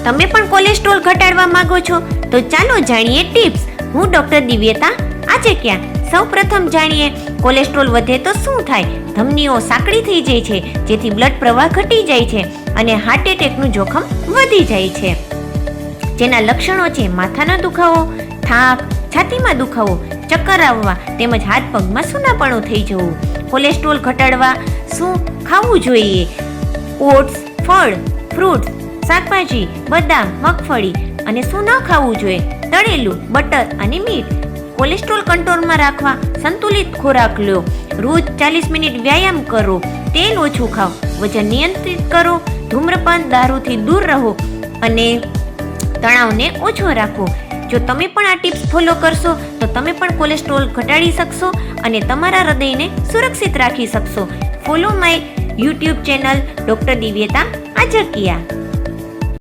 તમે પણ કોલેસ્ટ્રોલ ઘટાડવા માંગો છો તો ચાલો જાણીએ ટિપ્સ. હું ડોક્ટર દિવ્યતા આજકિયા. સૌપ્રથમ જાણીએ કોલેસ્ટ્રોલ વધે તો શું થાય. ધમનીઓ સાંકડી થઈ જાય છે, જેથી બ્લડ પ્રવાહ ઘટી જાય છે અને હાર્ટ એટેકનું જોખમ વધી જાય છે. જેના લક્ષણો છે માથાનો દુખાવો, થાક, છાતીમાં દુખાવો, ચક્કર આવવા તેમજ હાથ પગમાં સૂનાપણું થઈ જવું. કોલેસ્ટ્રોલ ઘટાડવા શું ખાવું જોઈએ? ઓટ્સ, ફળ, ફ્રૂટ્સ, શાકભાજી, બદામ, મગફળી. અને શું ન ખાવું જોઈએ? તળેલું, બટર અને મીઠ. કોલેસ્ટ્રોલ કંટ્રોલમાં રાખવા સંતુલિત ખોરાક લો. રોજ 40 મિનિટ વ્યાયામ કરો. તેલ ઓછું ખાઓ. વજન નિયંત્રિત કરો. ધૂમ્રપાન, દારૂથી દૂર રહો અને તણાવને ઓછો રાખો. જો તમે પણ આ ટિપ્સ ફોલો કરશો તો તમે પણ કોલેસ્ટ્રોલ ઘટાડી શકશો અને તમારા હૃદયને સુરક્ષિત રાખી શકશો. Follow my YouTube channel doctor Divyata આજકિયા.